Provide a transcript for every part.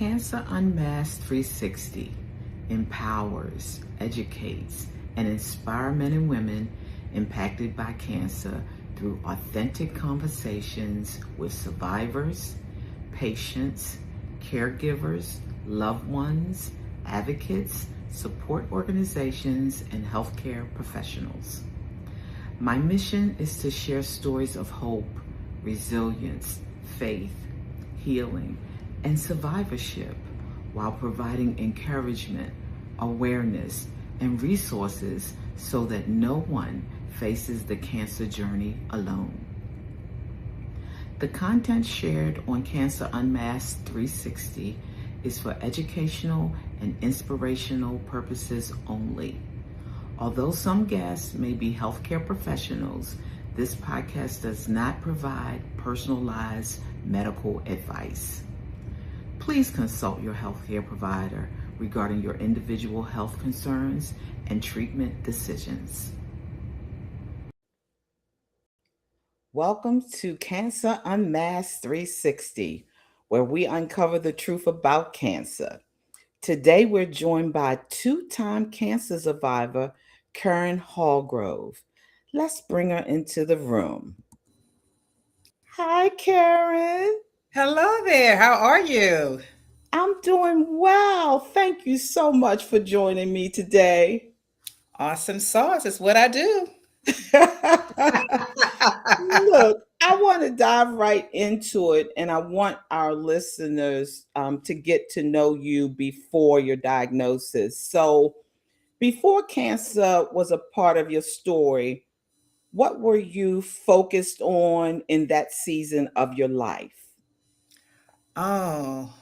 Cancer Unmasked 360 empowers, educates, and inspires men and women impacted by cancer through authentic conversations with survivors, patients, caregivers, loved ones, advocates, support organizations, and healthcare professionals. My mission is to share stories of hope, resilience, faith, healing, and survivorship while providing encouragement, awareness, and resources so that no one faces the cancer journey alone. The content shared on Cancer Unmasked 360 is for educational and inspirational purposes only. Although some guests may be healthcare professionals, this podcast does not provide personalized medical advice. Please consult your healthcare provider regarding your individual health concerns and treatment decisions. Welcome to Cancer Unmasked 360, where we uncover the truth about cancer. Today, we're joined by two-time cancer survivor, Karen Hargrove. Let's bring her into the room. Hi, Karen. Hello there. How are you? I'm doing well. Thank you so much for joining me today. Awesome sauce is what I do. Look, I want to dive right into it, and I want our listeners to get to know you before your diagnosis. So, before cancer was a part of your story, what were you focused on in that season of your life? Oh,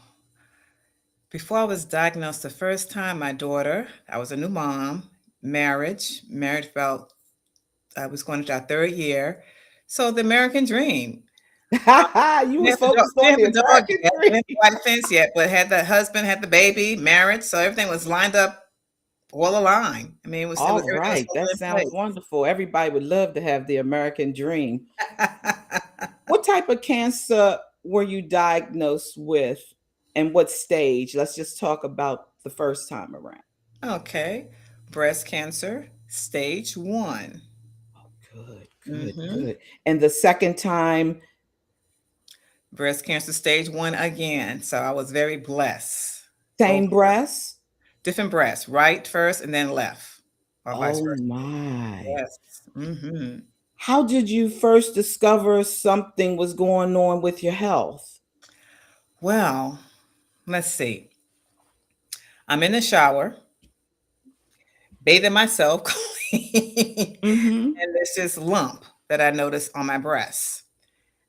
before I was diagnosed the first time, my daughter, I was a new mom, married about, I was going into our third year. So the American dream. You was focused on Didn't the have the dog American yet, didn't have dream. the white fence yet, but had the husband, had the baby, married. So everything was lined up, all aligned. I mean, All everything was right, that falling sounds wonderful. Everybody would love to have the American dream. in place. What type of cancer were you diagnosed with and what stage? Let's just talk about the first time around. Okay. Breast cancer, stage one. Good, good, Hmm. good. And the second time, Breast cancer, stage one again. So I was very blessed. Both same breast? different breasts, right first and then left, or vice Oh versa. my. Yes. Hmm. How did you first discover something was going on with your health? Well, let's see. I'm in the shower, bathing myself clean, Mm-hmm. and there's this lump that I noticed on my breast.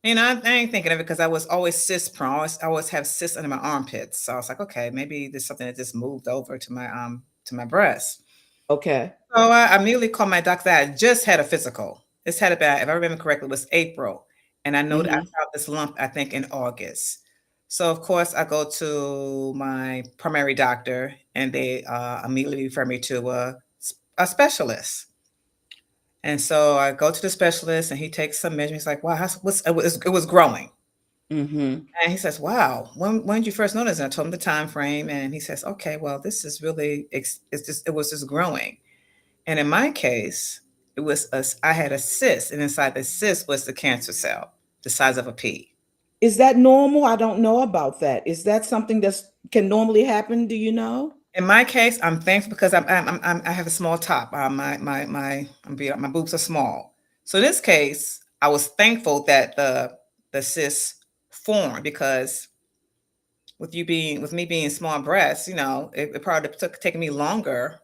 I ain't thinking of it because I was always cyst prone. I always have cysts under my armpits. So I was like, okay, maybe there's something that just moved over to my breast. Okay. So I immediately called my doctor. I had just had a physical. This had about, if I remember correctly, it was April, and I know that I Mm-hmm. found this lump, I think, in August. So of course I go to my primary doctor, and they immediately refer me to a specialist. And so I go to the specialist, and he takes some measurements. He's like, "Wow, it was growing." Mm-hmm. And he says, "Wow, when did you first notice?" And I told him the time frame, and he says, "Okay, well, this is really it was just growing." And in my case, I had a cyst, and inside the cyst was the cancer cell, the size of a pea. Is that normal? I don't know about that. Is that something that can normally happen? Do you know? In my case, I'm thankful because I have a small top. My boobs are small. So in this case, I was thankful that the cyst formed because with me being small breasts, it probably took taking me longer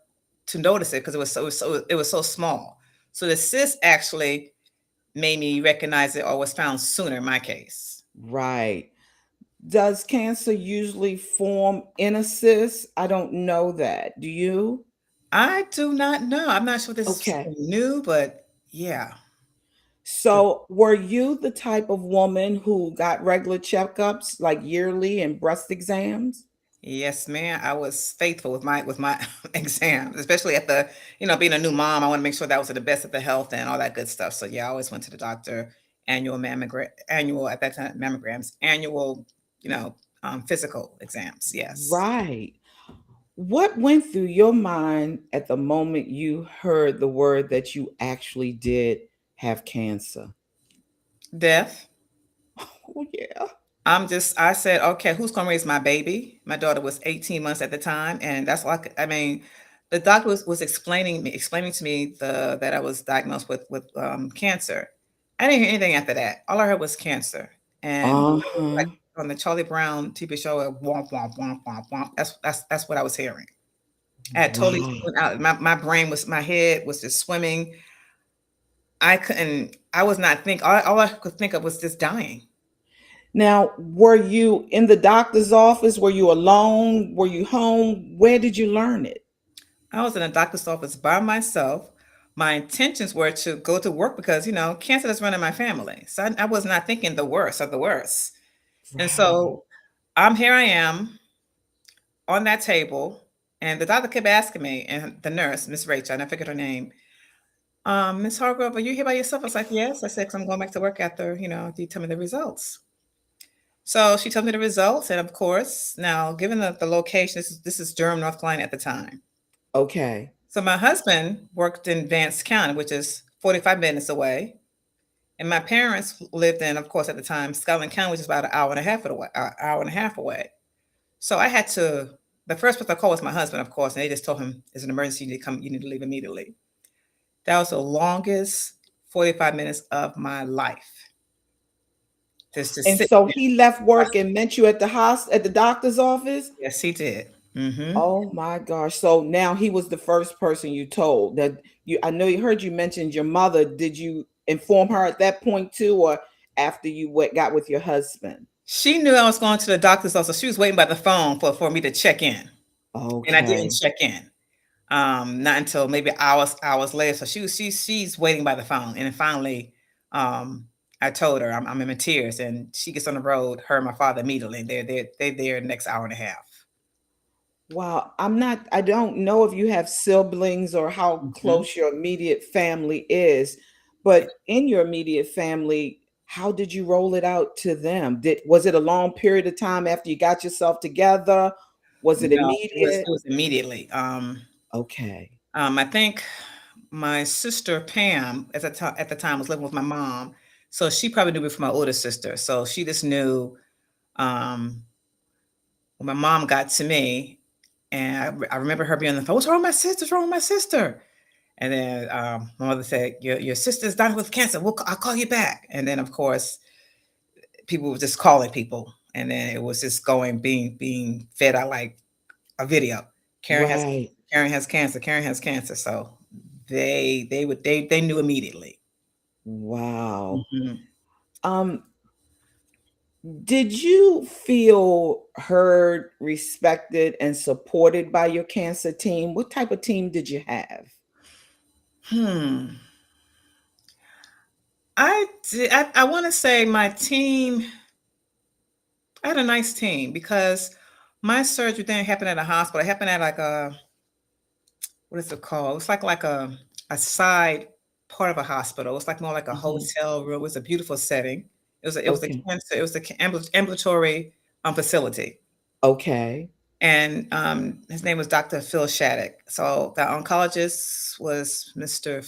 to notice it because it was so small. So the cyst actually made me recognize it or was found sooner in my case. Right. Does cancer usually form in a cyst? I don't know that. Do you? I do not know. I'm not sure this is Okay. something new, but yeah. So, were you the type of woman who got regular checkups like yearly and breast exams? Yes, ma'am. I was faithful with my exams, especially at being a new mom. I want to make sure that I was at the best of the health and all that good stuff. So yeah, I always went to the doctor, annual at that time mammograms, annual, physical exams. Yes. Right. What went through your mind at the moment you heard the word that you actually did have cancer? Death. Oh, yeah. I said, okay, who's going to raise my baby? My daughter was 18 months at the time. And that's like, I mean, the doctor was explaining to me that I was diagnosed with cancer. I didn't hear anything after that. All I heard was cancer. And Uh like huh. on the Charlie Brown TV show, womp, womp, womp, womp, womp. That's what I was hearing. I had totally Wow. tuned out. My head was just swimming. I was not all I could think of was just dying. Now, were you in the doctor's office? Were you alone? Were you home? Where did you learn it? I was in a doctor's office by myself. My intentions were to go to work because, cancer is running my family. So I was not thinking the worst of the worst. And Right. so here I am on that table, and the doctor kept asking me, and the nurse, Miss Rachel, and I forget her name, Miss Hargrove, are you here by yourself? I was like, yes. I said, 'cause I'm going back to work after, you tell me the results. So she told me the results, and of course, now given the location, this is Durham, North Carolina at the time. Okay. So my husband worked in Vance County, which is 45 minutes away. And my parents lived in, of course, at the time, Scotland County, which is about an hour and a half away. Hour and a half away. So I had to. The first person I called was my husband, of course, and they just told him it's an emergency. You need to come. You need to leave immediately. That was the longest 45 minutes of my life. Just And sit so there. he left work and met you at the at the doctor's office? Yes, he did. Hmm. Oh my gosh. So now he was the first person you told that you I know you heard you mentioned your mother. Did you inform her at that point too, or after you got with your husband? She knew I was going to the doctor's office. She was waiting by the phone for me to check in, and I didn't Okay. check in. Not until maybe hours later. So she's waiting by the phone, and then finally, um, I told her I'm in tears, and she gets on the road. Her and my father immediately. And they're there the next hour and a half. Wow, I don't know if you have siblings or how Mhm. close your immediate family is, but in your immediate family, how did you roll it out to them? Was it a long period of time after you got yourself together? Was it No, it immediate? was immediately. Okay. I think my sister Pam at the time was living with my mom, so she probably knew me from my older sister. So she just knew um, when my mom got to me, and I remember her being on the phone. What's wrong with my sister? What's wrong with my sister? And then my mother said, "Your sister's dying with cancer. I'll call you back." And then of course people were just calling people, and then it was just being fed out like a video. Karen has Right. Karen has cancer. Karen has cancer. So they knew immediately. Wow. Mhm. Um, did you feel heard, respected, and supported by your cancer team? What type of team did you have? Hmm. I want to say my team. I had a nice team because my surgery didn't happen at a hospital. It happened at like a what is it called? It's like a side part of a hospital. It's like more like a Mhm. hotel room. It was a beautiful setting. It was a Okay. cancer. It was a ambulatory facility, Okay. and his name was Dr. Phil Shattuck. So the oncologist was Mr.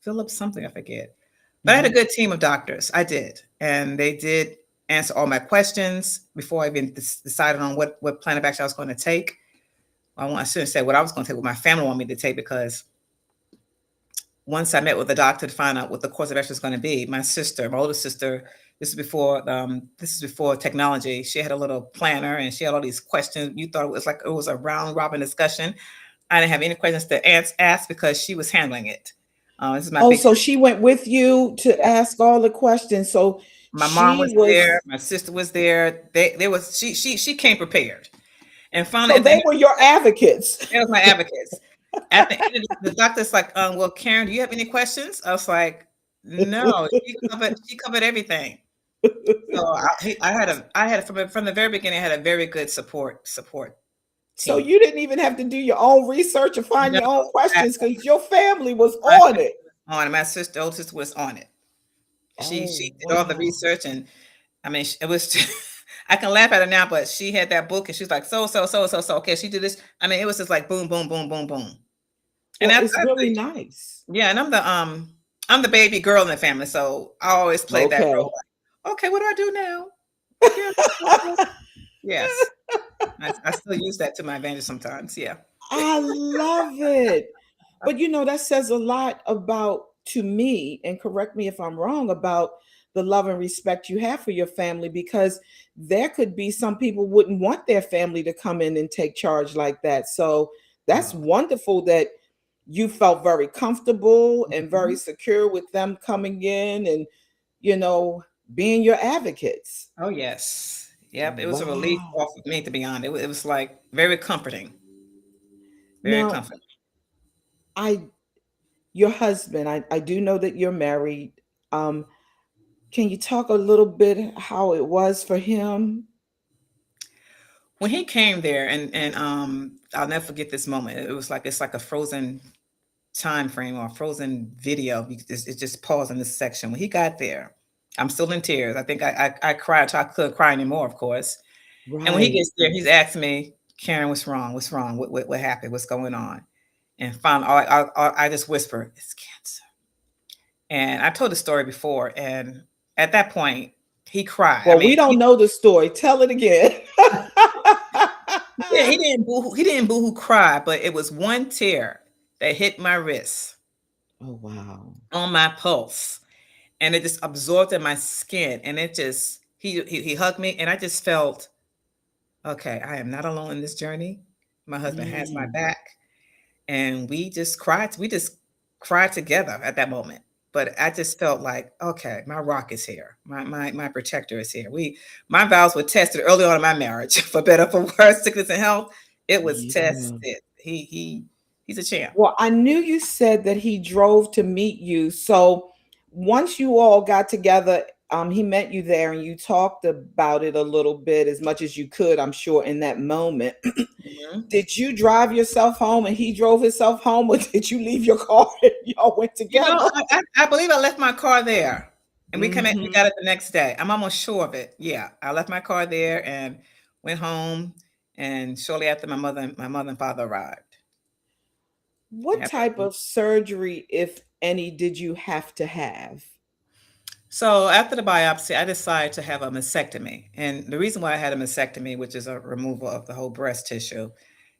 Phillips something I forget. But I had a Mhm. good team of doctors. I did, and they did answer all my questions before I even decided on what plan of action I was going to take. I shouldn't say what I was going to take, what my family wanted me to take, because once I met with the doctor to find out what the course of action was going to be, my older sister, this is before technology. She had a little planner and she had all these questions. You thought it was like it was a round robin discussion. I didn't have any questions to ask because she was handling it. This is my Oh, big so she went with you to Yes. ask all the questions. So My mom she was there. was, My sister was there. They was she came prepared. And finally, so at the they end, were your advocates. they was my advocates. At the end, the doctor's like, well, Karen, do you have any questions? I was like, no. She covered everything. So I had from the very beginning. I had a very good support So team. you didn't even have to do your own research or find No, your own I, questions because your family was my on it. on it. My sister, oldest sister, was on it. She Oh, she did all the wow. research, and I mean, it was. I can laugh at her now, but she had that book and she was like, so. Okay, she did this. I mean, it was just like boom, boom, boom, boom, boom. And Well, it's really nice. yeah, and I'm the baby girl in the family, so I always play that role. Okay. Like, okay, what do I do now? Yeah, yes, I still use that to my advantage sometimes. Yeah. I love it. But that says a lot about, to me, and correct me if I'm wrong, about the love and respect you have for your family, because there could be some people wouldn't want their family to come in and take charge like that. So that's Oh. wonderful that you felt very comfortable and very Mhm. secure with them coming in and, you know, being your advocates. Oh yes. Yep. It was a relief Wow. off of me, to be honest. It was like very comforting. Very Now, comforting. I your husband, I do know that you're married. Um, can you talk a little bit how it was for him? When he came there, and I'll never forget this moment. It's like a frozen time frame or a frozen video. It just paused in this section. When he got there, I'm still in tears. I think I cried till I couldn't cry anymore, of course. And when he Right. gets there, he's asking me, Karen, what's wrong? What's wrong? What happened? What's going on? And finally, I just whisper, it's cancer. And I told the story before, and at that point, he cried. I Well, we mean, don't know the story. Tell it again. he didn't boo, he didn't boohoo cry, but it was one tear that hit my wrist Oh, wow. on my pulse, and it just absorbed in my skin, and it just he hugged me, and I just felt okay. I am not alone in this journey. My husband has my Mm. back, and we just cried. We just cried together at that moment. But I just felt like, okay, my rock is here. My protector is here. My vows were tested early on in my marriage, for better, for worse, sickness and health. It was Yeah. tested. He's a champ. Well, I knew you said that he drove to meet you. So once you all got together, he met you there and you talked about it a little bit as much as you could, I'm sure, in that moment. Mhm. Did you drive yourself home and he drove himself home, or did you leave your car and y'all went You know, together? I believe I left my car there, and we Hmm. got it the next day. I'm almost sure of it. Yeah, I left my car there and went home, and shortly after, my mother and father arrived. What After, type of surgery, if any, did you have to have? so after the biopsy, I decided to have a mastectomy, and the reason why I had a mastectomy, which is a removal of the whole breast tissue,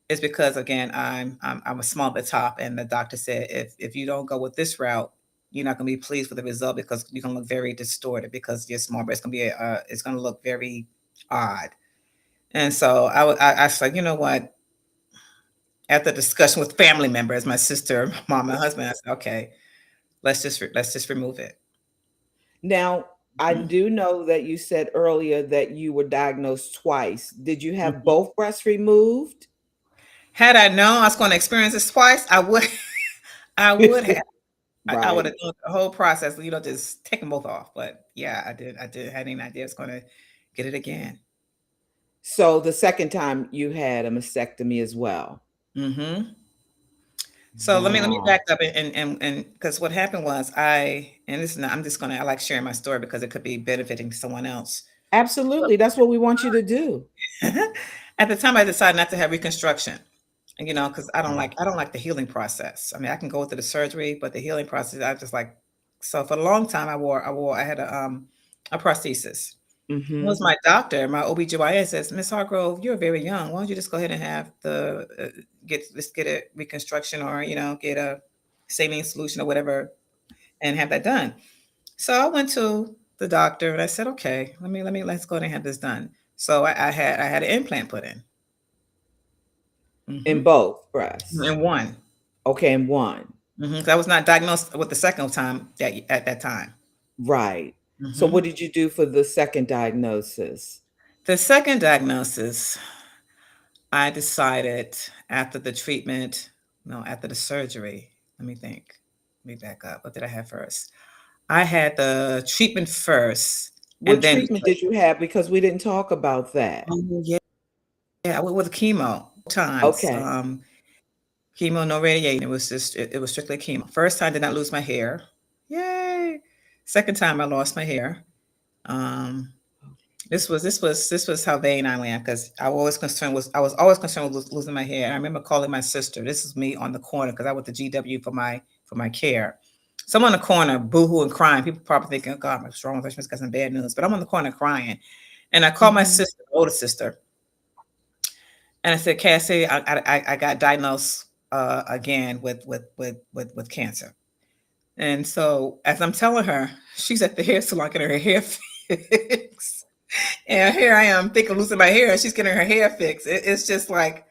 is because again, I was small at the top, and the doctor said if you don't go with this route, you're not going to be pleased with the result because you're going to look very distorted because your small breast going to be it's going to look very odd. And so I was like, you know what? After discussion with family members, my sister, my mom, and husband, I said, okay, let's just remove it. Now, I Mhm. do know that you said earlier that you were diagnosed twice. Did you have Mhm. both breasts removed? Had I known I was going to experience this twice, I would I would have. I would Right. have done the whole process, just take them both off. But yeah, I did had any idea I was going to get it again. So the second time you had a mastectomy as well. Hmm. So let me Wow. back up and because what happened was and this is not, I'm just gonna I like sharing my story because it could be benefiting someone else. Absolutely. That's what we want you to do. At the time, I decided not to have reconstruction, and because Okay. I don't like the healing process. I mean, I can go through the surgery, but the healing process, I just like. So for a long time, I had a prosthesis. It was Mm-hmm. my doctor, my OBGYN says, Miss Hargrove, you're very young. Why don't you just go ahead and have get a reconstruction or, get a saline solution or whatever and have that done. So I went to the doctor and I said, okay, let's go ahead and have this done. So I had an implant put in. In Hmm. both breasts. And one. Okay, and one. I was not diagnosed with the second time at that time. Right. So Hmm. what did you do for the second diagnosis? The second diagnosis, I decided after the treatment, no, after the surgery. Let me think. Let me back up. What did I have first? I had the treatment first, What and then treatment did you have? Because we didn't talk about that. yeah, I went with chemo times. Okay. Chemo, no radiation. It was strictly chemo. First time, did not lose my hair. Yay! Second time, I lost my hair. Um, This was how vain I am, because I was always concerned with losing my hair. And I remember calling my sister. This is me on the corner because I went to GW for my care. So I'm on the corner, boohoo and crying. People probably thinking, "Oh God, what's wrong with her? She's got some bad news." But I'm on the corner crying, and I called my Mm-hmm. sister, older sister, and I said, "Cassie, I got diagnosed again with cancer." And so as I'm telling her, she's at the hair salon getting her hair fixed. And here I am thinking of losing my hair, and she's getting her hair fixed. It's just like,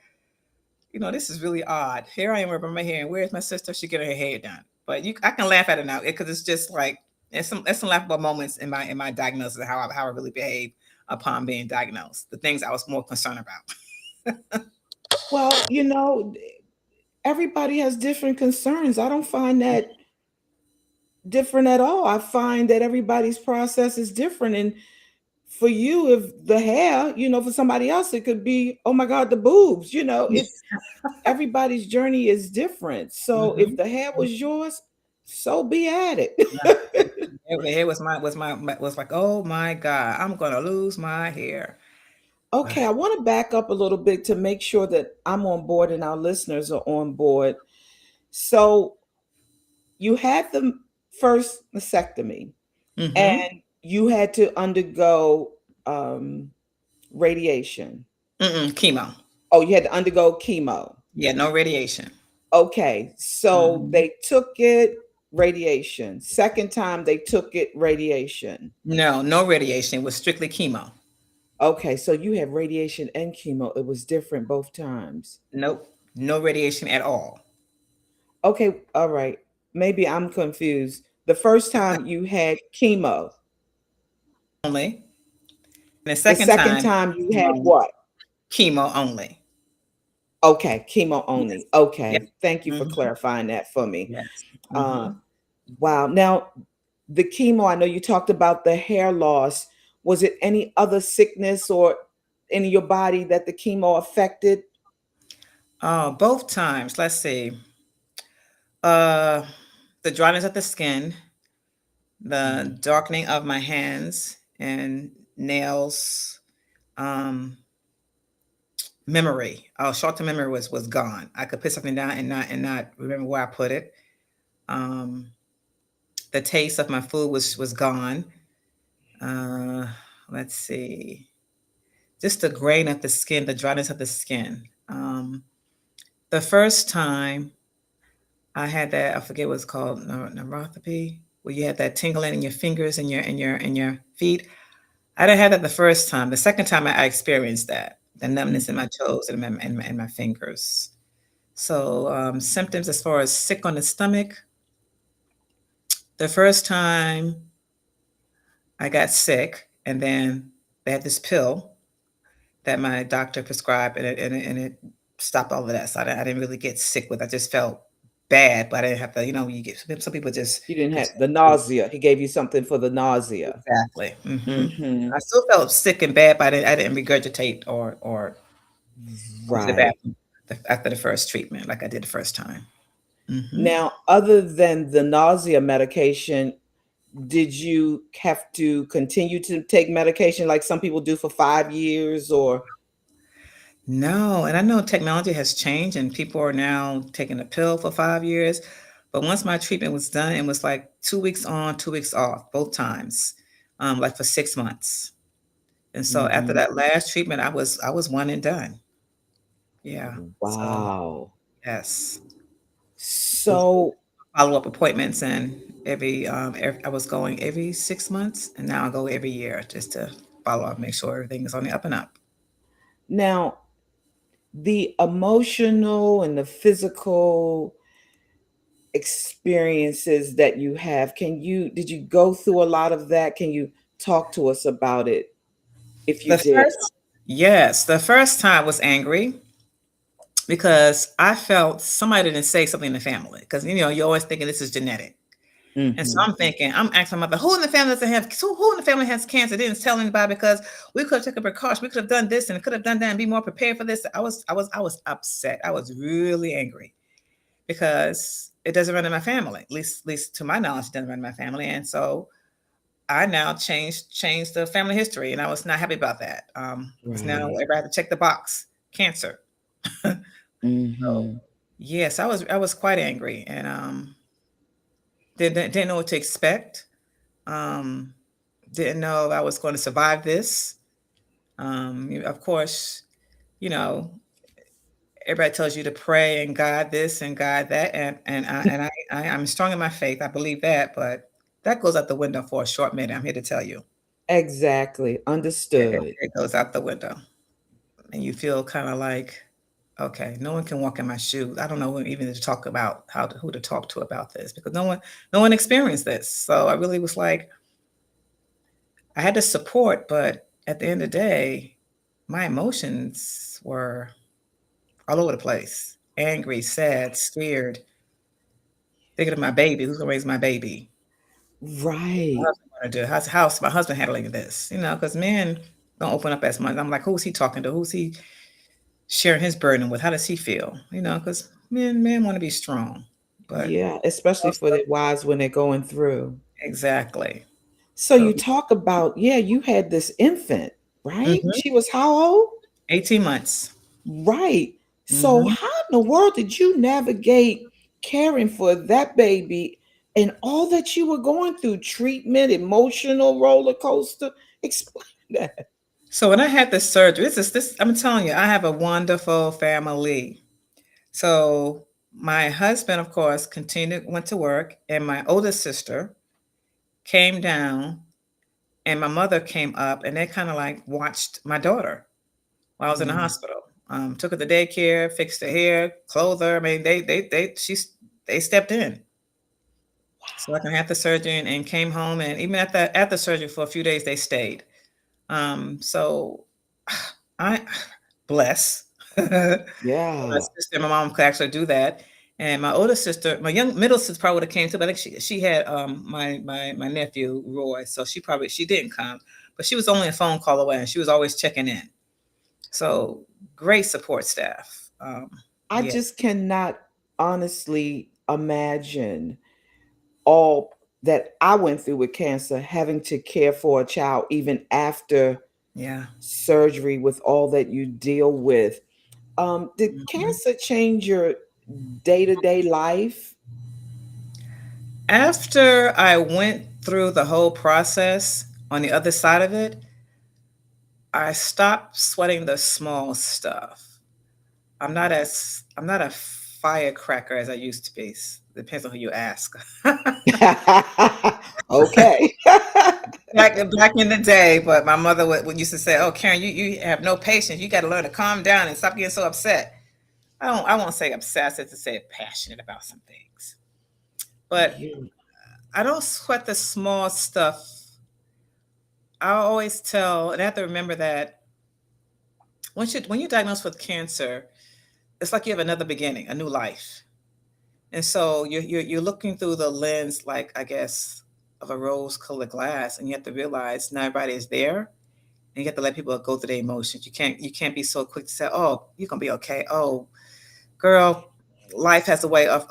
this is really odd. Here I am ripping my hair, and where's my sister? She getting her hair done. But I can laugh at it now because it's just like it's some laughable moments in my diagnosis of how I really behave upon being diagnosed. The things I was more concerned about. Well, everybody has different concerns. I don't find that different at all. I find that everybody's process is different. And for you, if the hair, for somebody else, it could be, oh my God, the boobs. It's everybody's journey is different. So if Hmm. the hair was yours, so be at it. The hair was like, oh my God, I'm gonna lose my hair. But Okay, I want to back up a little bit to make sure that I'm on board and our listeners are on board. So you had the first mastectomy mm-hmm. and you had to undergo radiation. Chemo. Oh, you had to undergo chemo. Yeah, no radiation. Okay, so Hmm. they took it radiation. Second time they took it radiation. No, no radiation. It was strictly chemo. Okay, so you had radiation and chemo. It was different both times. Nope, no radiation at all. Okay, all right. Maybe I'm confused. The first time you had chemo. Only. And the The second second time, time you had chemo, what? chemo only. Okay, chemo only. Yes. Yep. Okay, thank you for Hmm. clarifying that for me. Yes. Uh, Hmm. wow. Now, the chemo, I know you talked about the hair loss. Was it any other sickness or in your body that the chemo affected? Oh, both times. Let's see. Uh, the dryness of the skin, the Mm. darkening of my hands and nails, um, memory. Oh, short-term memory was gone. I could put something down and not remember where I put it. Um, the taste of my food was gone. Uh, let's see. Just the grain of the skin, the dryness of the skin. The first time I had that, I forget what it's called, neuropathy, where you had that tingling in your fingers and your feet. I didn't have that the first time. The second time I experienced that, the numbness in Mhm. my toes and my fingers. So symptoms as far as sick on the stomach. The first time I got sick, and then they had this pill that my doctor prescribed, and it stopped all of that. So I didn't really get sick with. I just felt bad, but I didn't have to. You get some people just You didn't have the continue. nausea. He gave you something for the nausea. Exactly. Hmm. Hmm. I still felt sick and bad, but I didn't regurgitate or go to the Right. bathroom after the first treatment like I did the first time. Hmm. Now, other than the nausea medication, did you have to continue to take medication like some people do for 5 years or? No, and I know technology has changed and people are now taking a pill for 5 years. But once my treatment was done, it was like 2 weeks on, 2 weeks off, both times, like for 6 months. And so after Mhm. that last treatment, I was one and done. Yeah. So Wow. yes, So follow up appointments, and I was going every 6 months, and now I go every year just to follow up, make sure everything is on the up and up. now the emotional and the physical experiences that you have, did you go through a lot of that? Can you talk to us about it if you The did? first, yes, the first time was angry because I felt somebody didn't say something in the family because you're always thinking this is genetic. And so Mhm. I'm asking my mother, who in the family doesn't have, so who in the family has cancer? Didn't tell anybody because we could have taken precaution. We could have done this and could have done that and be more prepared for this. I was upset. I was really angry because it doesn't run in my family. At least to my knowledge, it doesn't run in my family. And so I now changed the family history, and I was not happy about that. Because now Right. everybody had to check the box, cancer. So Mm-hmm. yes, I was quite angry, and didn't know what to expect. Um, didn't know I was going to survive this. Of course, you know, everybody tells you to pray and God this and God that, I'm strong in my faith. I believe that, but that goes out the window for a short minute. I'm here to tell you, Exactly. Understood. it goes out the window, and you feel kind of like, okay, no one can walk in my shoes. I don't know even to talk about who to talk to about this because no one experienced this. So I really was like, I had the support, but at the end of the day, my emotions were all over the place. Angry, sad, scared, thinking of my baby. Who's gonna raise my baby? My Right. husband gonna do? How's my husband handling this? Because men don't open up as much. I'm like, who's he talking to? Who's he sharing his burden with? How does he feel? Because men want to be strong, but Yeah, especially for also the wives when they're going through. exactly. So So you talk about, yeah, you had this infant, right? mhm, She was how old? 18 months. Right. So Hmm. how in the world did you navigate caring for that baby and all that you were going through? Treatment, emotional roller coaster. Explain that. So when I had this surgery, this. I'm telling you, I have a wonderful family. So my husband, of course, went to work, and my oldest sister came down, and my mother came up, and they kind of like watched my daughter while I was in the Mm, hospital. Took her to daycare, fixed her hair, clothed her. I mean, they stepped in. So I can have the surgery and came home, and even at the surgery for a few days, they stayed. So I bless. My yeah. sister and my mom could actually do that. And my older sister, my young middle sister probably would have came too, but I think she had my nephew Roy, so she didn't come, but she was only a phone call away, and she was always checking in. So great support staff. Um, I yeah, just cannot honestly imagine all that I went through with cancer, having to care for a child even after yeah. surgery with all that you deal with. Did Mhm. cancer change your day to day life? After I went through the whole process, on the other side of it, I stopped sweating the small stuff. I'm not a firecracker as I used to be. Depends on who you ask. Okay. Back in the day, but my mother would used to say, "Oh, Karen, you have no patience. You got to learn to calm down and stop getting so upset." I won't say upset. I said to say passionate about some things, but You, I don't sweat the small stuff. I always tell, and I have to remember that when you're diagnosed with cancer, it's like you have another beginning, a new life. And so you're looking through the lens, like I guess, of a rose-colored glass, and you have to realize not everybody is there, and you have to let people go through their emotions. You can't be so quick to say, "Oh, you're gonna be okay." Oh, girl, life has a way of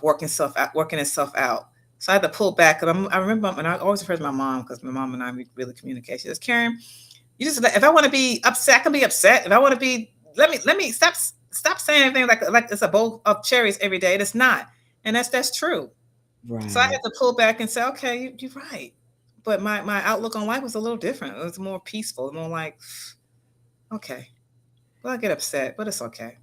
working itself out. So I had to pull back. And I remember, and I always refer to my mom because my mom and I really communicate. She says, "Karen, you just if I want to be upset, I can be upset. If I want to be, let me stop saying anything like it's a bowl of cherries every day. It's not, and that's true. So I right. had to pull back and say, okay, you're right. But my outlook on life was a little different. It was more peaceful, more like, okay, well, I get upset, but it's okay.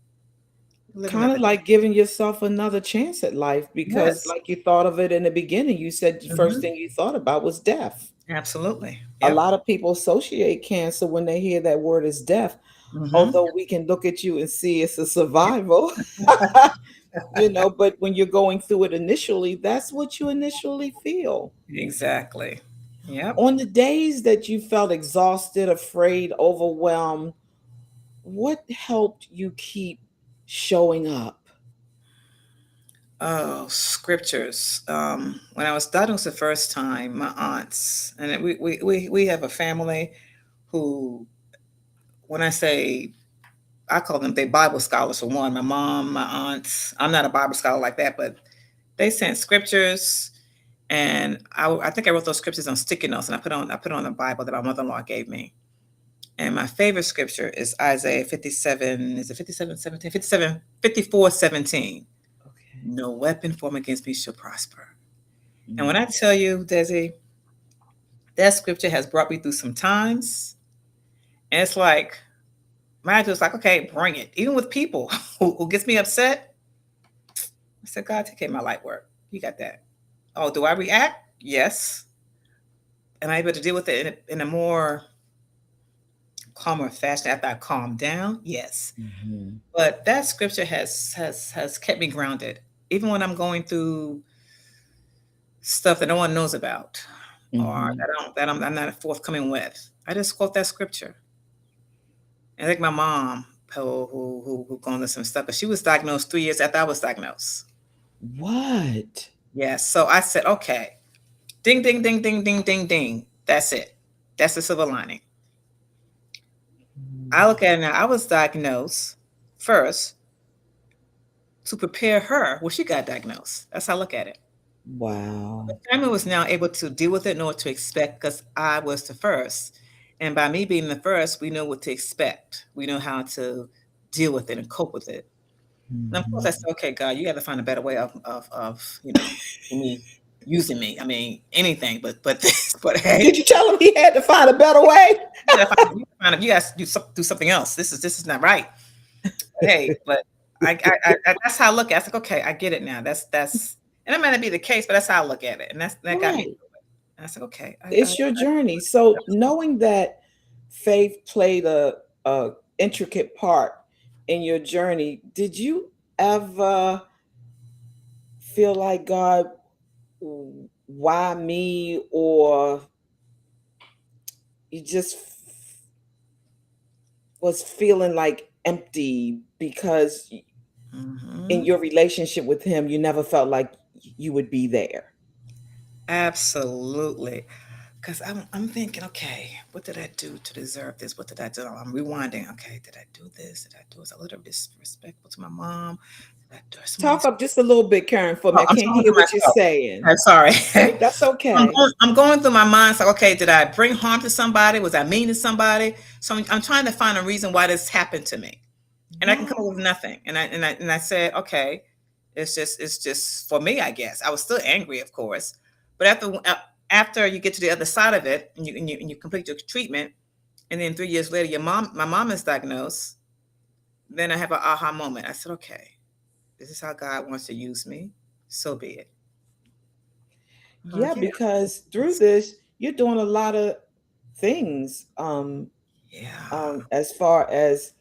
Live Kind another of day. like giving yourself another chance at life because, Yes. like you thought of it in the beginning, you said the first Hmm. thing you thought about was death. Absolutely. A Yep. lot of people associate cancer when they hear that word as death, Hmm. although we can look at you and see it's a survival. But when you're going through it initially, that's what you initially feel. Exactly. Yep. On the days that you felt exhausted, afraid, overwhelmed, what helped you keep showing up? Oh, scriptures. When I was diagnosed the first time, my aunts, and we have a family who, when I say, I call them they Bible scholars for one. My mom, my aunts. I'm not a Bible scholar like that, but they sent scriptures And I think I wrote those scriptures on sticky notes, and I put on the Bible that my mother-in-law gave me. And my favorite scripture is Isaiah 57, is it 57, 17, 57, 54, 17. Okay. No weapon formed against me shall prosper. And when Mm. I tell you, Desi, that scripture has brought me through some times. And it's like, my attitude is like, okay, bring it. Even with people who gets me upset, I said, God, take care of my light work. You got that. Oh, do I react? Yes. Am I able to deal with it in a more calmer fashion after I calm down? Yes. Mhm. But that scripture has kept me grounded, even when I'm going through stuff that no one knows about, or Mhm. I'm not forthcoming with. I just quote that scripture. And I think my mom, who gone through some stuff, but she was diagnosed 3 years after I was diagnosed. What? Yes. So I said, okay, ding, ding, ding, ding, ding, ding, ding. That's it. That's the silver lining. I Mm. look at it now. I was diagnosed first to prepare her when she got diagnosed. That's how I look at it. The Wow. family was now able to deal with it, know what to expect, because I was the first. And by me being the first, we know what to expect. We know how to deal with it and cope with it. And of course, I Mhm. said, okay, God, you got to find a better way of me using me. I mean, anything, but this, but Did hey, you tell him he had to find a better way? you got to do something else. This is not right. But hey, but that's how I look at it. I was like, okay, I get it now. That's and that might not be the case, but that's how I look at it. And that got me Right. through it. And I said, okay, It's your journey. So knowing that faith played a intricate part in your journey, did you ever feel like God, why me? Or you just was feeling like empty because in hmm your relationship with him, you never felt like you would be there? absolutely. Because I'm thinking, okay, what did I do to deserve this? What did I do? I'm rewinding. Okay, did I do this? Did I do? Was I a little disrespectful to my mom? Did I do somebody? Talk up just a little bit, Karen, for me. Oh, I I'm can't talking hear to what you're myself. saying. I'm sorry. That's I'm okay. going, I'm going through my mind. It's like, okay, did I bring harm to somebody? Was I mean to somebody? So I'm trying to find a reason why this happened to me, and I can come Wow. up with nothing. And I said, okay, it's just for me, I guess. I was still angry, of course, but after you get to the other side of it, and you complete your treatment, and then 3 years later, my mom is diagnosed. Then I have an aha moment. I said, okay, this is how God wants to use me. So be it. Yeah, Yeah. because through this, you're doing a lot of things, Yeah. as far as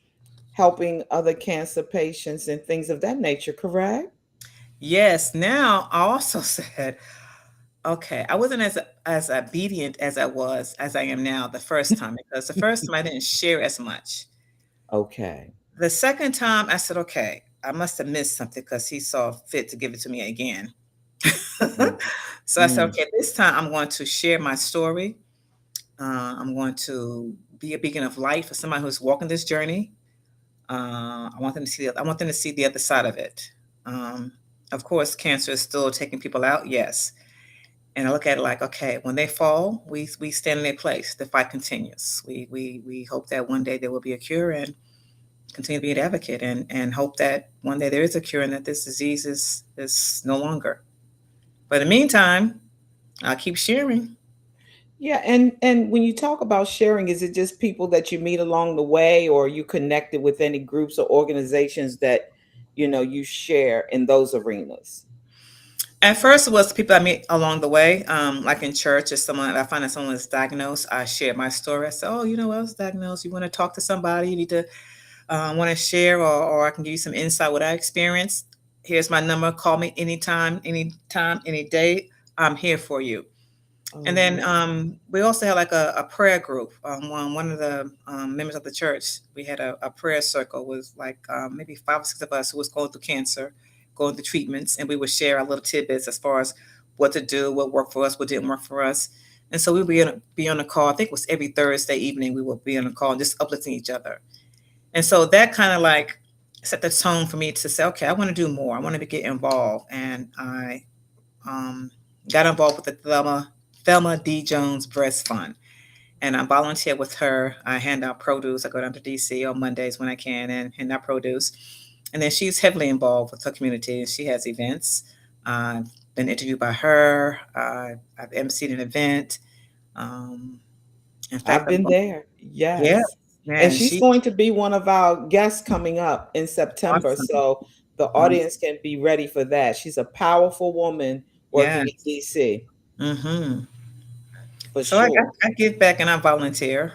helping other cancer patients and things of that nature, correct? Yes. Now I also said, okay, I wasn't as obedient as I am now the first time, because the first time I didn't share as much. Okay. The second time I said, okay, I must have missed something because he saw fit to give it to me again. Mm, So I said, mm. okay, this time I'm going to share my story. I'm going to be a beacon of light for somebody who's walking this journey. I want them to see the other side of it. Um, of course, cancer is still taking people out. Yes. And I look at it like, okay, when they fall, we stand in their place. The fight continues. We hope that one day there will be a cure, and continue to be an advocate, and hope that one day there is a cure and that this disease is no longer. But in the meantime, I'll keep sharing. Yeah, and when you talk about sharing, is it just people that you meet along the way, or are you connected with any groups or organizations that you share in those arenas? At first, it was people I meet along the way, like in church. If I find that someone is diagnosed, I share my story. I say, "Oh, I was diagnosed. You want to talk to somebody? You need to want to share, or I can give you some insight what I experienced. Here's my number. Call me anytime, any day. I'm here for you." And Oh, then wonderful. we also had like a prayer group. One of the members of the church, we had a prayer circle with like maybe 5 or 6 of us who was going through cancer, going through treatments, and we would share our little tidbits as far as what to do, what worked for us, what didn't work for us. And so we would be on a call. I think it was every Thursday evening we would be on a call and just uplifting each other. And so that kind of like set the tone for me to say, okay, I want to do more. I want to get involved. And I got involved with the Thelma D. Jones Breast Fund, and I volunteer with her. I hand out produce. I go down to DC on Mondays when I can and hand out produce. And then she's heavily involved with her community. She has events. I've been interviewed by her. I've emceed an event. Um, in I've fact, I'm been going. there. Yeah, Yes. And man, she's she's going to be one of our guests coming up in September. awesome. So the Awesome. audience can be ready for that. She's a powerful woman Yeah. working in DC Hmm. for So I, sure. I, I give back and I volunteer.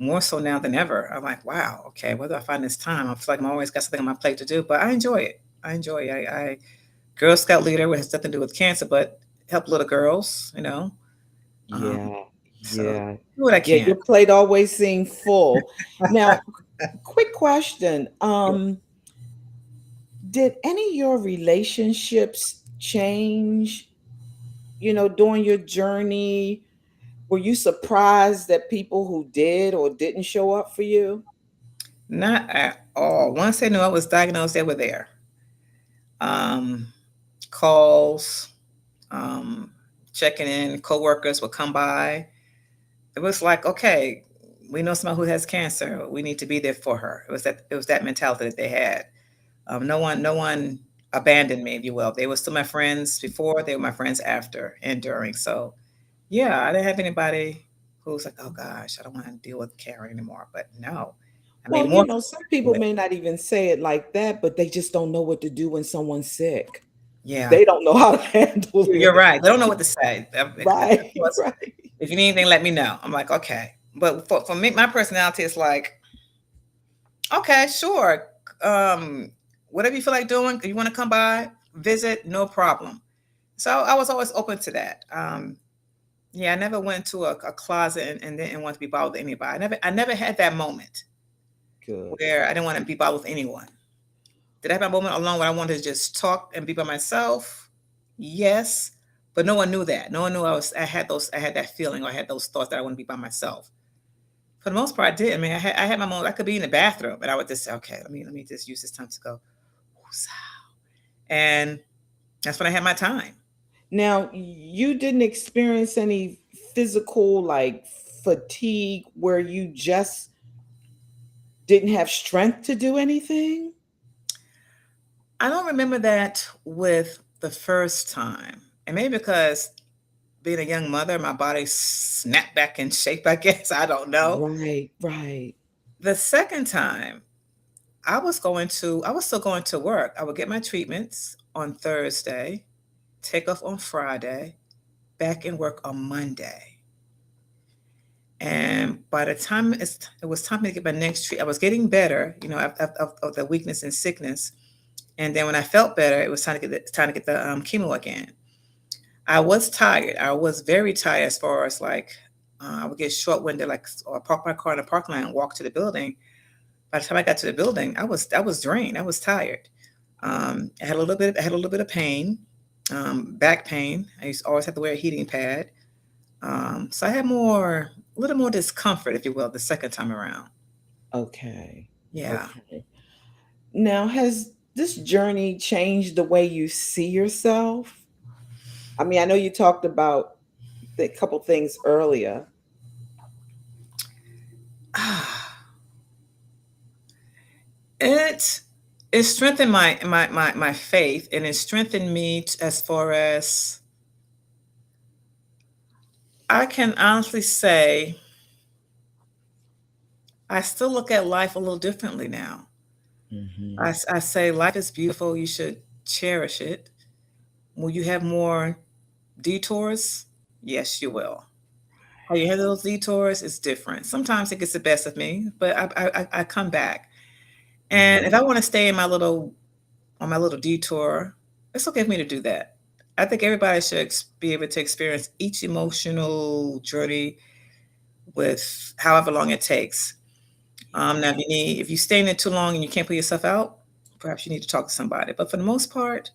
More so now than ever. I'm like, wow, okay, where do I find this time? I feel like I'm always got something on my plate to do, but I enjoy it. I enjoy it. I Girl Scout leader, which has nothing to do with cancer, but help little girls, you know. Um, Yeah. so Yeah. do what I Yeah. can. Your plate always seems full. Now, quick question. Did any of your relationships change, during your journey? Were you surprised that people who did or didn't show up for you? Not at all. Once they knew I was diagnosed, they were there. Um, Calls, um, checking in, coworkers would come by. It was like, okay, we know someone who has cancer. We need to be there for her. It was that mentality that they had. No one abandoned me, if you will. They were still my friends before. They were my friends after and during. So yeah, I didn't have anybody who was like, oh gosh, I don't want to deal with Karen anymore. But no, I Well, mean more. some people may not even say it like that, but they just don't know what to do when someone's sick. Yeah, They don't know how to handle you're it. right. They don't know what to say. Of Right, course, right. if you need anything, let me know. I'm like, okay. But for me, my personality is like, okay, sure. Um, Whatever you feel like doing, if you want to come by, visit, no problem. So I was always open to that. Yeah, I never went to a closet and didn't want to be bothered with anybody. I never had that moment Good. where I didn't want to be bothered with anyone. Did I have a moment alone where I wanted to just talk and be by myself? Yes, but no one knew that. No one knew I had that feeling or I had those thoughts that I want to be by myself. For the most part, I did. I mean, I had my moment. I could be in the bathroom, and I would just say, okay, let me just use this time to go, "Woosah." And that's when I had my time. Now, you didn't experience any physical like fatigue where you just didn't have strength to do anything? I don't remember that with the first time, and maybe because being a young mother, my body snapped back in shape. I guess I don't know. Right, right. The second time, I was still going to work. I would get my treatments on Thursday, take off on Friday, back in work on Monday. And by the time it was time to get my next treat, I was getting better, of the weakness and sickness. And then when I felt better, it was time to get the chemo again. I was tired. I was very tired as far as like I would get short winded, like or park my car in the parking lot and walk to the building. By the time I got to the building, I was drained. I was tired. I had a little bit of pain, back pain. I used to always have to wear a heating pad. So I had a little more discomfort, if you will, the second time around. Okay. Yeah. Okay. Now, has this journey changed the way you see yourself? I mean, I know you talked about the couple things earlier. It it strengthened my faith, and it strengthened me as far as I can honestly say I still look at life a little differently now. Hmm. I say life is beautiful. You should cherish it. Will you have more detours? Yes, you will. How you handle those detours is different. Sometimes it gets the best of me, but I come back. And if I want to stay in my little detour, it's okay for me to do that. I think everybody should be able to experience each emotional journey with however long it takes. Now, if you stay in it too long and you can't put yourself out, perhaps you need to talk to somebody. But for the most part,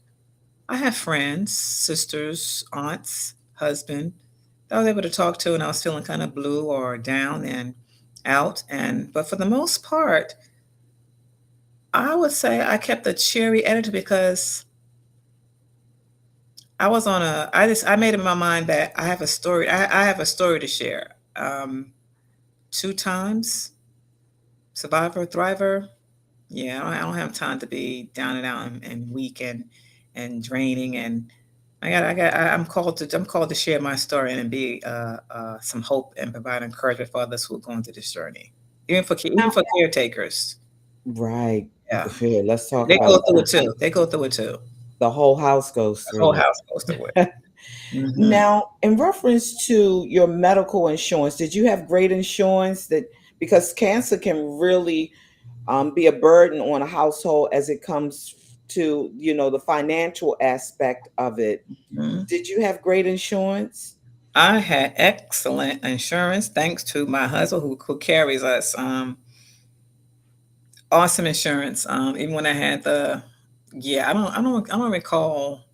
I have friends, sisters, aunts, husband that I was able to talk to, and I was feeling kind of blue or down and out. But for the most part, I would say I kept a cheery attitude because I was on a. I made in my mind that I have a story. I have a story to share. Two times survivor, thriver. Yeah, I don't have time to be down and out and weak and draining. And I'm called to share my story and be some hope and provide encouragement for others who are going through this journey, even for caretakers. Right. Yeah, Here, let's talk they about go through it too. They go through it too. the whole house goes The whole through house goes through it. it. Hmm. Now, in reference to your medical insurance, did you have great insurance that because cancer can really be a burden on a household as it comes to, the financial aspect of it. Hmm. Did you have great insurance? I had excellent insurance thanks to my husband who carries us. Awesome insurance. Even when I had the, yeah, I don't recall,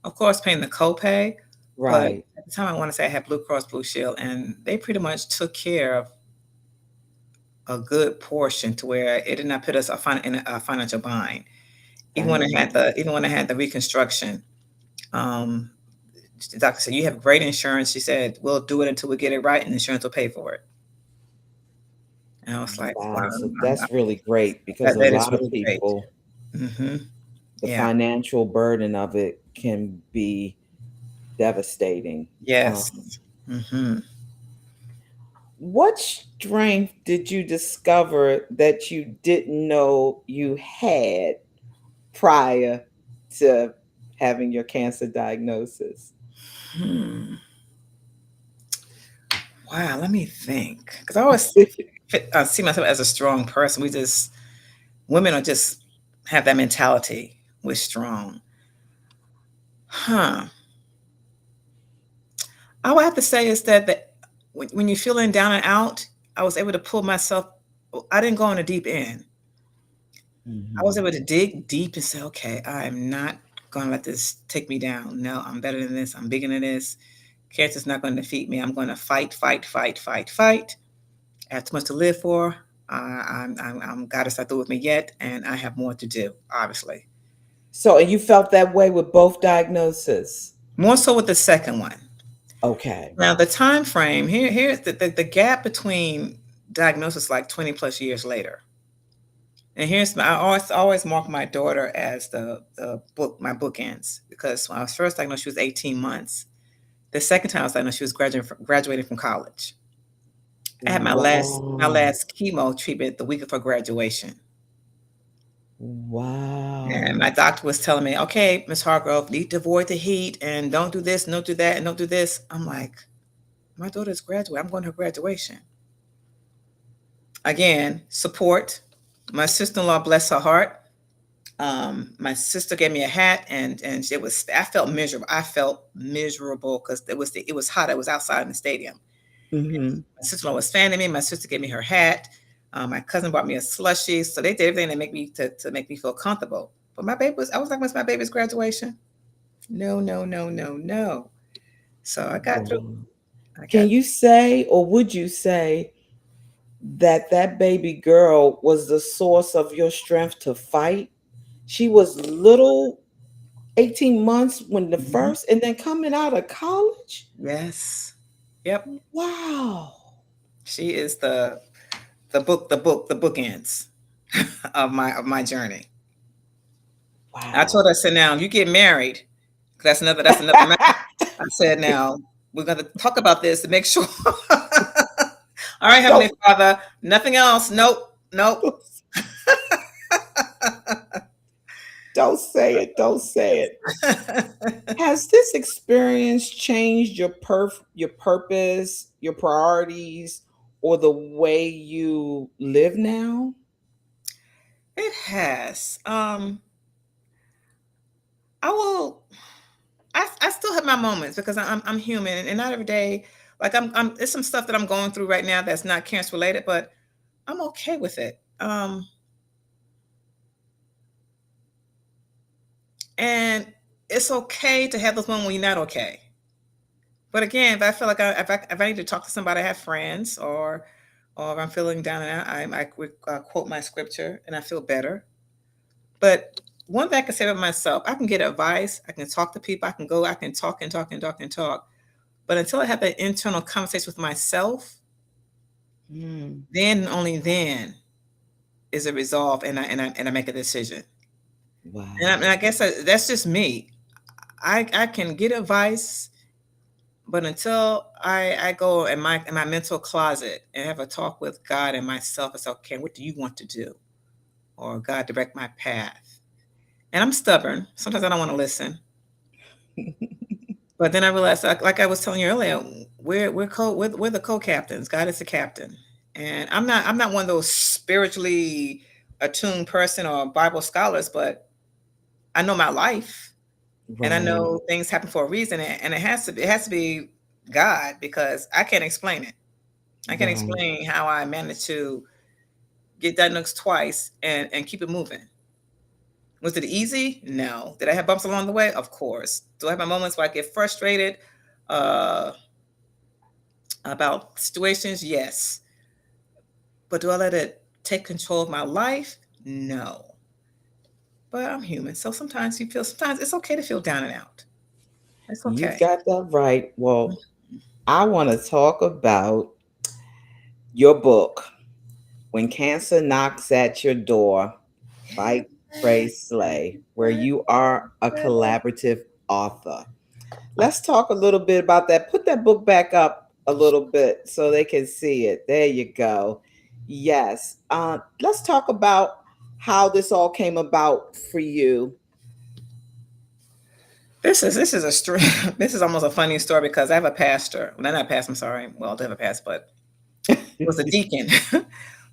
of course, paying the copay, but Right. at the time I want to say I had Blue Cross Blue Shield, and they pretty much took care of a good portion to where it did not put us in a financial bind. Thank you. Even when I had the reconstruction, um, the doctor said you have great insurance. She said we'll do it until we get it right, and insurance will pay for it. And I was like, wow, Wow. So that's really great because a that is lot of really great. people, Hmm. the Yeah. financial burden of it can be devastating. Um, Yes. Hmm. what strength did you discover that you didn't know you had prior to having your cancer diagnosis? Hmm. Wow. Let me think. Because I always see myself as a strong person. Women are just have that mentality. We're strong. Huh. I would have to say is that when you're feeling down and out, I was able to pull myself. I didn't go on a deep end. I was Mhm. able to dig deep and say, okay, I am not going to let this take me down. No, I'm better than this. I'm bigger than this. Cancer's not going to defeat me. I'm going to fight, fight, fight, fight, fight. I have too much to live for. I'm God is not through with me yet, and I have more to do. Obviously, So, and you felt that way with both diagnoses? more so with the second one. Okay. Now, the time frame here's the gap between diagnosis, like 20 plus years later. And I always mark my daughter as the book my bookends because when I was first diagnosed, she was 18 months. The second time I was diagnosed, she was graduating from college. I had my Wow. last chemo treatment the week of her graduation. And Wow. my doctor was telling me, okay, Miss Hargrove, need to avoid the heat and don't do this, don't do that, and don't do this. I'm like, my daughter's graduating. I'm going to her graduation. Again, support. My sister-in-law, bless her heart. My sister gave me a hat, and it was. I felt miserable. I felt miserable because it was hot. I was outside in the stadium. Mhm. My sister-in-law was fanning me. My sister gave me her hat. My cousin bought me a slushie. So they did everything to make me feel comfortable. But I was like, what's my baby's graduation? No, no, no, no, no. So I got through. Wow. I Can got you say, or would you say, that that baby girl was the source of your strength to fight? She was little 18 months when the Mhm. first, and then coming out of college? Yes. Yep. Wow. She is the bookends of my journey. I Wow. told her, I said, now you get married. That's another matter. I said, now we're gonna talk about this to make sure. All right, Heavenly don't, Father, nothing else. Nope, nope. don't say it. Don't say it. Has this experience changed your purpose, your priorities, or the way you live now? It has. I will. I still have my moments because I'm human, and not every day. Like there's some stuff that I'm going through right now that's not cancer related, but I'm okay with it. And it's okay to have those moments when you're not okay. But again, if I feel like if I need to talk to somebody, I have friends, or if I'm feeling down and out, I would quote my scripture, and I feel better. But one thing I can say about myself, I can get advice, I can talk to people, I can go, I can talk and talk and talk and talk. But until I have that internal conversation with myself, Mm, then and only then is it resolved, and I make a decision. And I wow. guess that's just me. I can get advice, but until I go in my mental closet and have a talk with God and myself, and say, okay, what do you want to do? Or God, direct my path. And I'm stubborn. Sometimes I don't want to listen. But then I realized, like I was telling you earlier, we're the co-captains. God is the captain, and I'm not one of those spiritually attuned person or Bible scholars, but I know my life, and I Right, know things happen for a reason, and it has to be God, because I can't explain it. I can't right. explain how I managed to get diagnosed twice and keep it moving. Was it easy? No. Did I have bumps along the way? Of course. Do I have my moments where I get frustrated uh, about situations? Yes. But do I let it take control of my life? No. But I'm human. So sometimes it's okay to feel down and out. It's You okay. got that right. Well, I want to talk about your book, When Cancer Knocks at Your Door, Fight, Pray, Slay, where you are a collaborative author. Let's talk a little bit about that. Put that book back up a little bit so they can see it. There you go. Yes. Let's talk about how this all came about for you. This is a story. This is almost a funny story, because I have a pastor. Well, not a pastor. I'm sorry. Well, I do have a pastor, but he was a deacon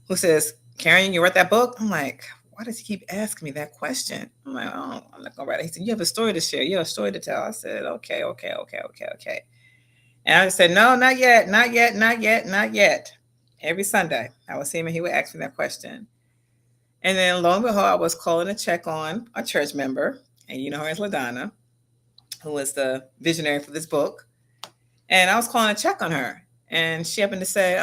who says, "Karen, you wrote that book?" I'm like, "Why does he keep asking me that question?" I'm like, "Oh, I'm not gonna write it." He said, "You have a story to share. You have a story to tell." I said, "Okay, okay, okay, okay, okay." And I said, "No, not yet, not yet, not yet, not yet." Every Sunday, I would see him and he would ask me that question. And then lo and behold, I was calling to check on a church member, and you know her as LaDonna, who was the visionary for this book. And I was calling to check on her, and she happened to say,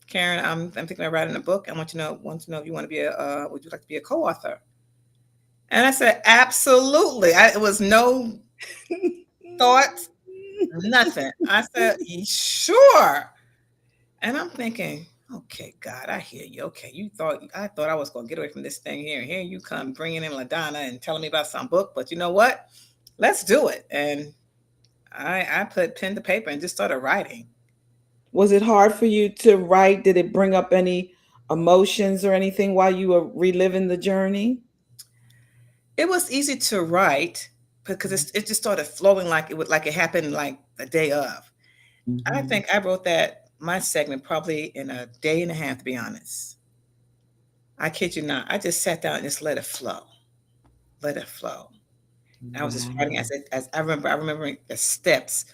"Karen, I'm thinking of writing a book. I want to know if you want to be would you like to be a co-author?" And I said, "Absolutely." It was no thought, nothing. I said, "Sure." And I'm thinking, okay, God, I hear you. Okay, I thought I was going to get away from this thing here. Here you come bringing in LaDonna and telling me about some book, but you know what? Let's do it. And I put pen to paper and just started writing. Was it hard for you to write? Did it bring up any emotions or anything while you were reliving the journey? It was easy to write because it just started flowing like it happened like the day of. I Mm-hmm. think I wrote that my segment probably in a day and a half, to be honest. I kid you not. I just sat down and just let it flow. Let it flow. I was just writing Wow. as I remember the steps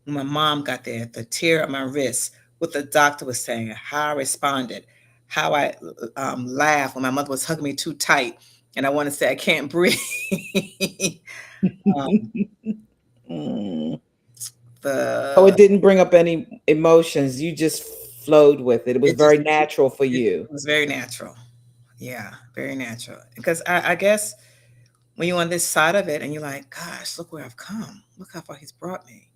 when my mom got there, the tear on my wrist, what the doctor was saying, how I responded, how I laughed when my mother was hugging me too tight, and I want to say I can't breathe. um, Mm. So it the didn't bring up any emotions. You just flowed with it. It was it just very natural for it you. was very natural. Yeah, very natural. Because I guess when you're on this side of it and you're like, gosh, look where I've come. Look how far he's brought me.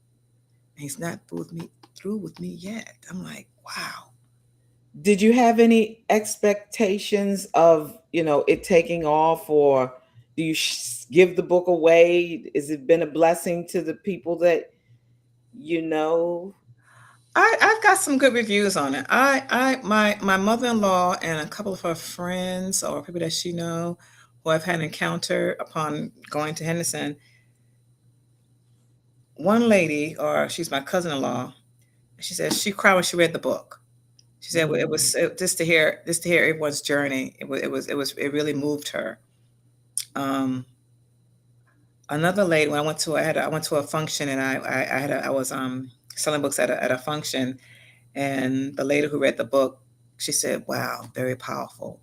And he's not through with me yet. I'm like, wow. Did you have any expectations of, it taking off, or do you give the book away? Has it been a blessing to the people that you know? I've got some good reviews on it. My mother-in-law and a couple of her friends or people that she know who I've had encounter upon going to Henderson. One lady, or she's my cousin-in-law, she says she cried when she read the book. She said it Mm, was just to hear everyone's journey. It really moved her. Um, Another lady, when I went to a function, and I was selling books at a function, and the lady who read the book, she said, "Wow, very powerful."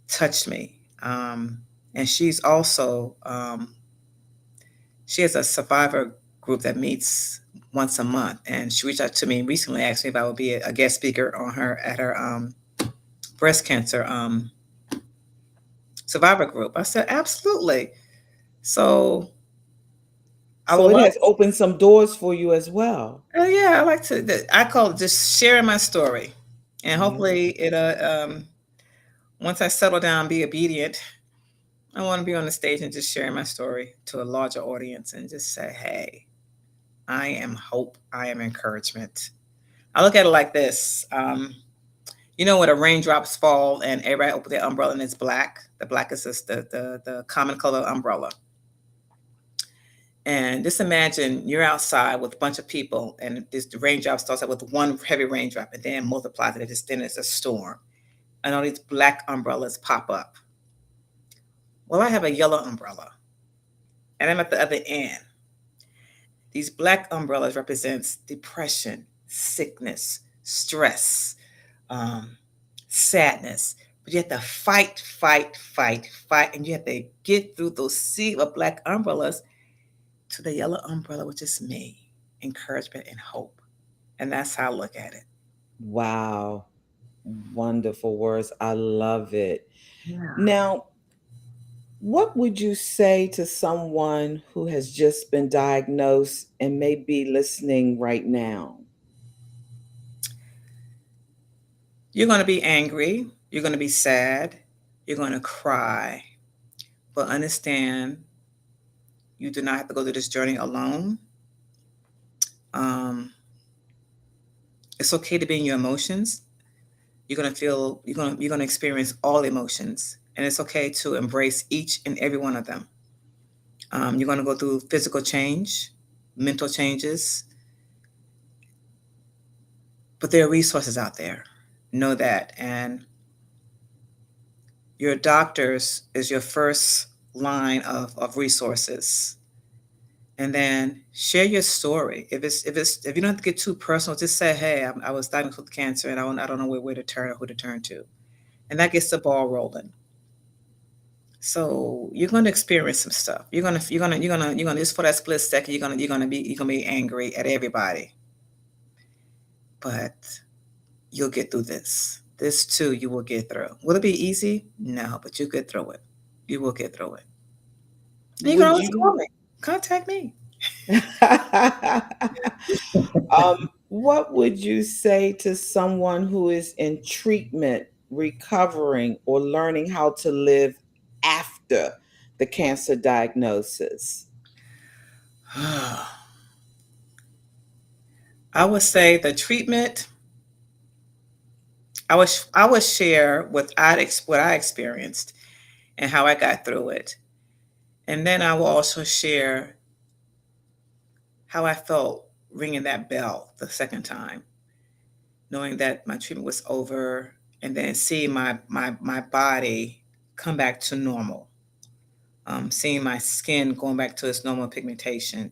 Touched me. And she has a survivor group that meets once a month, and she reached out to me recently, asked me if I would be a guest speaker on her at her breast cancer survivor group. I said, absolutely. So I would So it love has opened some doors for you as well. yeah, I like to, I call it just sharing my story. And Yeah. hopefully once I settle down, be obedient, I want to be on the stage and just sharing my story to a larger audience and just say, hey, I am hope. I am encouragement. I look at it like this. You know, when the raindrops fall and everybody open their umbrella and it's black, the black is just the common color umbrella. And just imagine you're outside with a bunch of people and this the raindrop starts out with one heavy raindrop and then multiplies and then it's a storm. And all these black umbrellas pop up. Well, I have a yellow umbrella and I'm at the other end. These black umbrellas represents depression, sickness, stress, um, sadness. But you have to fight, fight, fight, fight, and you have to get through those sea of black umbrellas to the yellow umbrella, which is me, encouragement and hope. And that's how I look at it. Wow. Wonderful words. I love it. Yeah. Now, what would you say to someone who has just been diagnosed and may be listening right now? You're going to be angry. You're going to be sad. You're going to cry. But understand you do not have to go through this journey alone. Um, it's okay to be in your emotions. You're gonna feel you're gonna experience all emotions, and it's okay to embrace each and every one of them. You're gonna go through physical change, mental changes, but there are resources out there. Know that, and your doctors is your first line of resources. And then share your story. If you don't have to get too personal, just say, "Hey, I was diagnosed with cancer, and I don't know where to turn or who to turn to," and that gets the ball rolling. So you're going to experience some stuff. You're gonna just for that split second, you're gonna be angry at everybody, but you'll get through this. This too, you will get through. Will it be easy? No, but you get through it. You will get through it. And you can Would always you? call me. Contact me. What would you say to someone who is in treatment, recovering, or learning how to live after the cancer diagnosis? I would say the treatment. I would share what I experienced and how I got through it, and then I will also share how I felt ringing that bell the second time, knowing that my treatment was over, and then seeing my body come back to normal, seeing my skin going back to its normal pigmentation,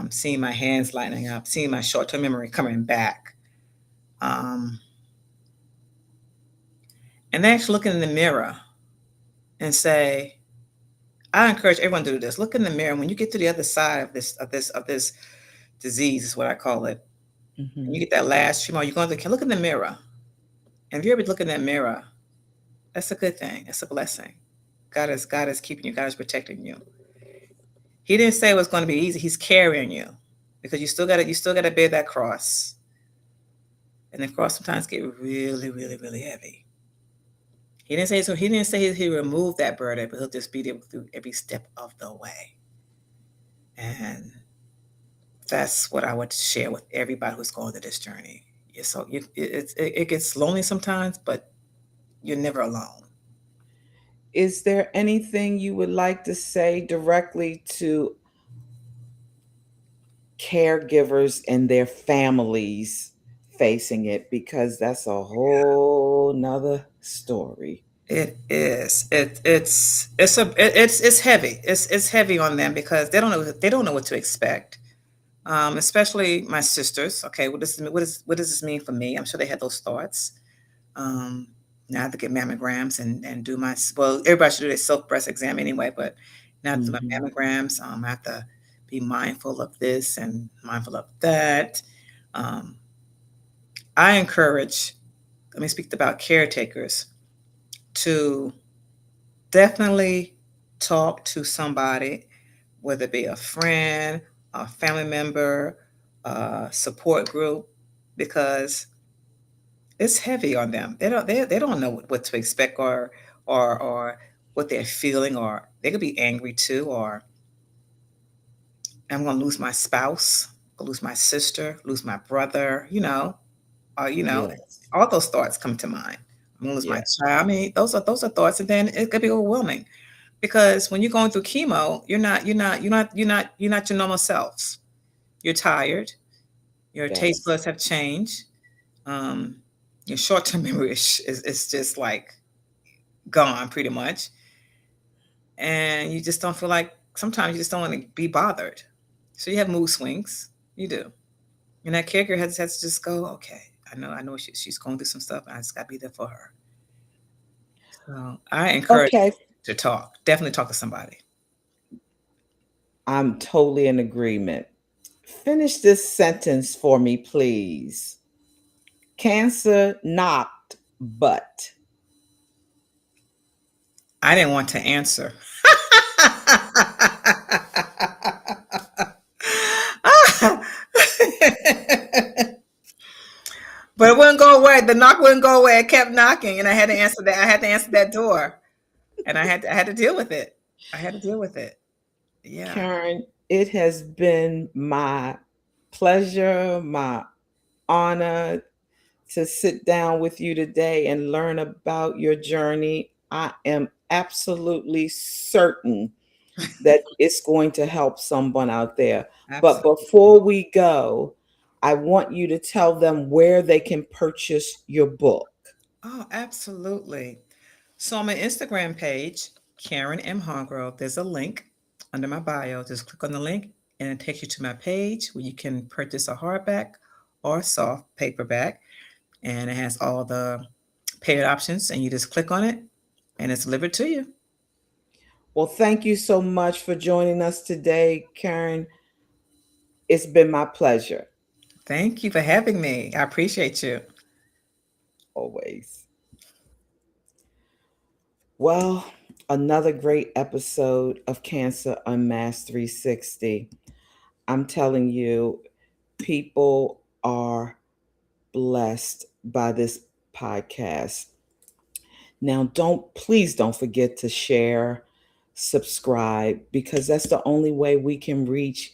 seeing my hands lightening up, seeing my short term memory coming back, um, and then actually looking in the mirror and say, I encourage everyone to do this. Look in the mirror when you get to the other side of this disease is what I call it. And you Mhm. get that last chemo, you're going to look in the mirror. And if you ever look in that mirror, that's a good thing. It's a blessing. God is keeping you. God is protecting you. He didn't say it was going to be easy. He's carrying you because you still got to bear that cross, and the cross sometimes get really, really, really heavy. He didn't say so. He didn't say he removed that burden, but he'll just be there through every step of the way. And that's what I would share with everybody who's going through this journey. So it gets lonely sometimes, but you're never alone. Is there anything you would like to say directly to caregivers and their families facing it? Because that's a whole nother story. It is. It's heavy. It's heavy on them because they don't know what to expect. Especially my sisters. Okay, what does this mean for me? I'm sure they had those thoughts. Um, now I have to get mammograms and do my well. Everybody should do their self breast exam anyway, but now I have to do my Mhm. mammograms. I have to be mindful of this and mindful of that. Um, I encourage. Let me speak about caretakers to definitely talk to somebody, whether it be a friend, a family member, a support group, because it's heavy on them. They don't know what to expect, or what they're feeling, or they could be angry too, or I'm gonna lose my spouse, I'll lose my sister, lose my brother, Yes. all those thoughts come to mind. I'm gonna lose my Yeah. child. I mean, those are thoughts, and then it could be overwhelming because when you're going through chemo, you're not your normal self. You're tired. Your taste Yes. buds have changed. Um, your short term memory is just like gone pretty much, and you just don't feel like. Sometimes you just don't want to be bothered, so you have mood swings. You do, and that caregiver has to just go. Okay, I know she's going through some stuff, and I just got to be there for her. So I encourage Okay. to talk. Definitely talk to somebody. I'm totally in agreement. Finish this sentence for me, please. Cancer knocked, but. I didn't want to answer. But it wouldn't go away. The knock wouldn't go away. It kept knocking, and I had to answer that. I had to answer that door, and I had to deal with it. I had to deal with it. Yeah, Karen, it has been my pleasure, my honor to sit down with you today and learn about your journey. I am absolutely certain that it's going to help someone out there. But absolutely. before we go, I want you to tell them where they can purchase your book. Oh, absolutely. So on my Instagram page, Karen M. Hargrove, there's a link under my bio. Just click on the link and it takes you to my page where you can purchase a hardback or a soft paperback. And it has all the paid options, and you just click on it and it's delivered to you. Well, thank you so much for joining us today, Karen. It's been my pleasure, Thank you for having me. I appreciate you. always. Well, another great episode of Cancer Unmasked 360. I'm telling you, people are blessed by this podcast. Now, please don't forget to share, subscribe, because that's the only way we can reach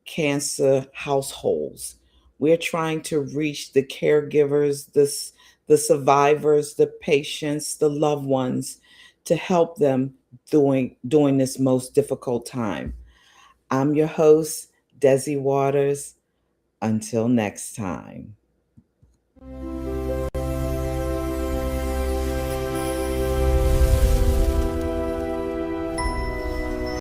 cancer households. We're trying to reach the caregivers, the survivors, the patients, the loved ones, to help them during this most difficult time. I'm your host, Desi Waters. Until next time.